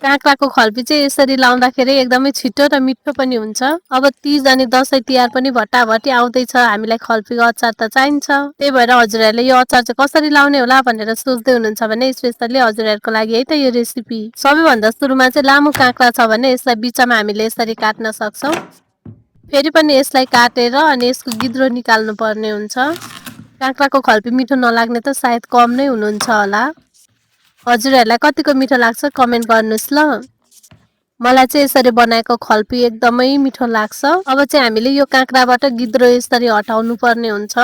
काँक्राको खल्पी चाहिँ यसरी लाउँदाखेरि एकदमै छिटो र मिठो पनि हुन्छ। अब तीज अनि दसैँ तिहार पनि भट्टाभटी आउँदैछ, हामीलाई खल्पीको अचार त चाहिन्छ। त्यही भएर हजुरहरूले यो अचार चाहिँ कसरी लाउने होला भनेर सोच्दै हुनुहुन्छ भने स्पेसल्ली हजुरहरूको लागि है त यो रेसिपी। सबैभन्दा सुरुमा चाहिँ लामो काँक्रा छ भने यसलाई बिचमा हामीले यसरी काट्न सक्छौँ। फेरि पनि यसलाई काटेर अनि यसको गिद्रो निकाल्नु पर्ने हुन्छ। काँक्राको खल्पी मिठो नलाग्ने त सायद कम नै हुनुहुन्छ होला। हजुरहरूलाई कतिको मिठो लाग्छ कमेन्ट गर्नुहोस् ल। मलाई चाहिँ यसरी बनाएको खल्पी एकदमै मिठो लाग्छ। अब चाहिँ हामीले यो काँक्राबाट गिद्रो यसरी हटाउनु पर्ने हुन्छ।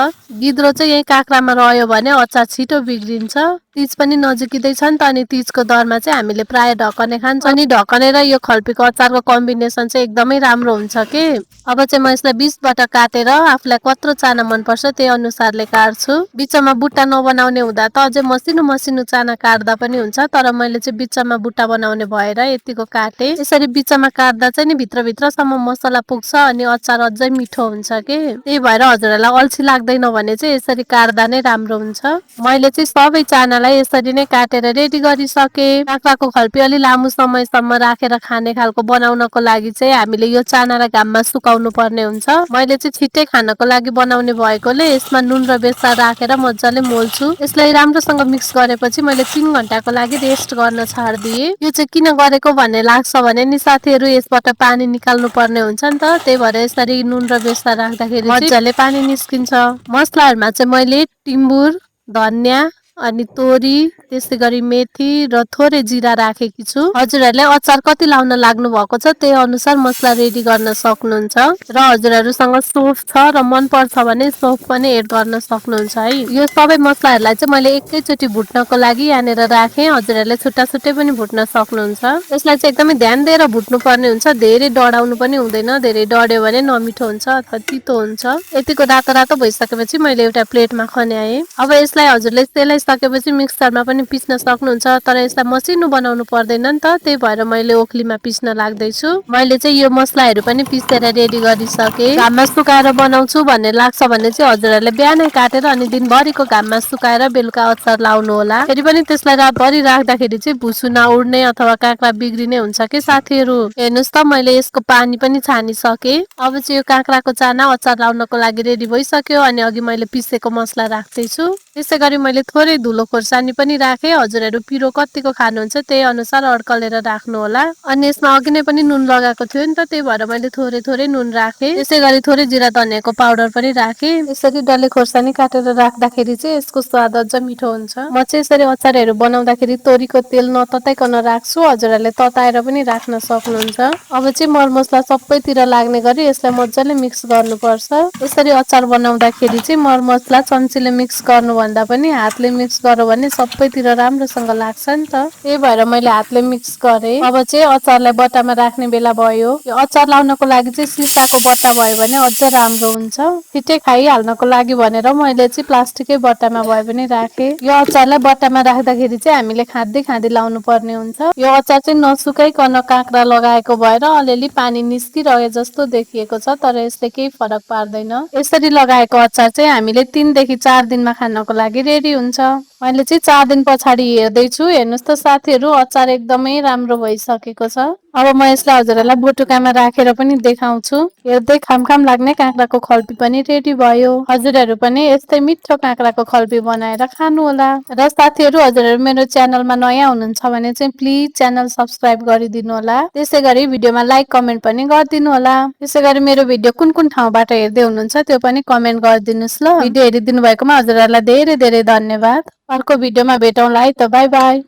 गिद्रो चाहिँ यही काँक्रामा रह्यो भने अचार छिटो बिग्रिन्छ। तीज पनि नजिकै छ नि त, अनि तीजको दरमा चाहिँ हामीले प्राय ढकने खान्छौँ, अनि ढकने र यो खल्पीको अचारको कम्बिनेसन चाहिँ एकदमै राम्रो हुन्छ के। अब चाहिँ म यसलाई बिचबाट काटेर आफूलाई कत्रो चाना मनपर्छ त्यही अनुसारले काट्छु। बिचमा बुट्टा नबनाउने हुँदा त अझै मसिनो मसिनो चाना काट्दा पनि हुन्छ, तर मैले चाहिँ बिचमा बुट्टा बनाउने भएर यतिको काटे। यसरी बिचमा काट्दा चाहिँ नि भित्रभित्रसम्म मसला पुग्छ अनि अचार अझै मिठो हुन्छ के। त्यही भएर हजुरहरूलाई अल्छी लाग्दैन भने चाहिँ यसरी काट्दा नै राम्रो हुन्छ। मैले चाहिँ सबै चानालाई यसरी नै काटेर रेडी गरिसके। काँक्राको खल्पी अलि लामो समयसम्म राखेर खाने खालको बनाउनको लागि चाहिँ हामीले यो चानालाई घाममा सुकाउनु पर्ने हुन्छ। मैले चाहिँ छिट्टै खानको लागि बनाउने भएकोले यसमा नुन र बेसार राखेर मजाले मोल्छु। यसलाई राम्रोसँग मिक्स गरेपछि मैले 3 घण्टाको लागि रेस्ट गर्न छाडिदिएँ। यो चाहिँ किन गरेको भन्ने लाग्छ भने नि साथीहरू, यसबाट पानी निकाल्नु पर्ने हुन्छ नि त, त्यही भएर यसरी नुन र बेसार राख्दाखेरि मजाले पानी निस्किन्छ। मसलाहरूमा चाहिँ मैले टिम्बुर, धनिया अनि तोरी, त्यसै गरी मेथी र थोरै जिरा राखेकी छु। हजुरहरूले अचार कति लाउन लाग्नु भएको छ त्यही अनुसार मसला रेडी गर्न सक्नुहुन्छ। र हजुरहरूसँग सौफ छ र मन पर्छ भने सौफ पनि एड गर्न सक्नुहुन्छ है। यो सबै मसलाहरूलाई चाहिँ मैले एकैचोटि भुट्नको लागि यहाँनिर राखेँ। हजुरहरूले छुट्टा छुट्टै पनि भुट्न सक्नुहुन्छ। यसलाई चाहिँ एकदमै ध्यान दिएर भुट्नु पर्ने हुन्छ, धेरै डढाउनु पनि हुँदैन, धेरै डढ्यो भने नमिठो हुन्छ अथवा तितो हुन्छ। यतिको रातो रातो भइसकेपछि मैले एउटा प्लेटमा खन्याएँ। अब यसलाई हजुरले सेलाइसकेपछि मिक्सरमा पनि पिस्न सक्नुहुन्छ, तर यसलाई मसिनो बनाउनु पर्दैन नि त, त्यही भएर मैले ओखलीमा पिस्न लाग्दैछु। मैले चाहिँ यो मसलाहरू पनि पिसेर रेडी गरिसके। घाममा सुकाएर बनाउँछु भन्ने लाग्छ भने चाहिँ हजुरहरूले बिहानै काटेर अनि दिनभरिको घाममा सुकाएर बेलुका अचार लाउनु होला। फेरि पनि त्यसलाई रातभरि राख्दाखेरि चाहिँ भुसु नउड्ने अथवा काँक्रा बिग्रिने हुन्छ कि साथीहरू। हेर्नुहोस् त मैले यसको पानी पनि छानिसके। अब चाहिँ यो काँक्राको चाना अचार लाउनको लागि रेडी भइसक्यो अनि अघि मैले पिसेको मसला राख्दैछु। त्यसै गरी मैले थोरै धुलो खोर्सानी पनि राखेँ। हजुरहरू पिरो कतिको खानुहुन्छ त्यही अनुसार अड्कलेर राख्नु होला। अनि यसमा अघि नै पनि नुन लगाएको थियो नि त, त्यही भएर मैले थोरै थोरै नुन राखेँ। त्यसै गरी थोरै जिरा धनियाको पाउडर पनि राखेँ। यसरी डल्ले खोर्सानी काटेर राख्दाखेरि चाहिँ यसको स्वाद अझ मिठो हुन्छ। म चाहिँ यसरी अचारहरू बनाउँदाखेरि तोरीको तेल नतताइकन राख्छु, हजुरहरूले तताएर पनि राख्न सक्नुहुन्छ। अब चाहिँ मरमसला सबैतिर लाग्ने गरी यसलाई मजाले मिक्स गर्नुपर्छ। यसरी अचार बनाउँदाखेरि चाहिँ मरमसला चम्चीले मिक्स गर्नुभन्दा पनि हातले मिक्स गर्यो भने सबैतिर राम्रोसँग लाग्छ नि त, त्यही भएर मैले हातले मिक्स गरेँ। अब चाहिँ अचारलाई बट्टामा राख्ने बेला भयो। यो अचार लाउनको लागि चाहिँ सिसाको बट्टा भयो भने अझ राम्रो हुन्छ। छिट्टै खाइहाल्नको लागि भनेर मैले चाहिँ प्लास्टिकै बट्टामा भए पनि राखेँ। यो अचारलाई बट्टामा राख्दाखेरि चाहिँ हामीले खाँदै खाँदै लाउनु पर्ने हुन्छ। यो अचार चाहिँ नसुकाइकन काँक्रा लगाएको भएर अलिअलि पानी निस्किरहे जस्तो देखिएको छ, तर यसले केही फरक पार्दैन। यसरी लगाएको अचार चाहिँ हामीले 3 देखि 4 दिनमा खानको लागि रेडी हुन्छ। मैले चाहिँ 4 दिन पछाडि हेर्दैछु। हेर्नुहोस् त साथीहरू, अचार एकदमै राम्रो भइसकेको छ। अब म यसलाई हजुरहरूलाई बोटुकामा राखेर पनि देखाउँछु। हेर्दै खाम लाग्ने काँक्राको खल्पी पनि रेडी भयो। हजुरहरू पनि यस्तै मिठो काँक्राको खल्पी बनाएर खानु होला। र साथीहरू, हजुरहरू मेरो च्यानलमा नयाँ हुनुहुन्छ भने चाहिँ प्लिज च्यानल सब्स्क्राइब गरिदिनु होला। त्यसै गरी भिडियोमा लाइक कमेन्ट पनि गरिदिनु होला। त्यसै गरी मेरो भिडियो कुन कुन ठाउँबाट हेर्दै हुनुहुन्छ त्यो पनि कमेन्ट गरिदिनुहोस् ल। भिडियो हेरिदिनु भएकोमा हजुरहरूलाई धेरै धेरै धन्यवाद। अर्को भिडियोमा भेटौँला है त, बाई बाई।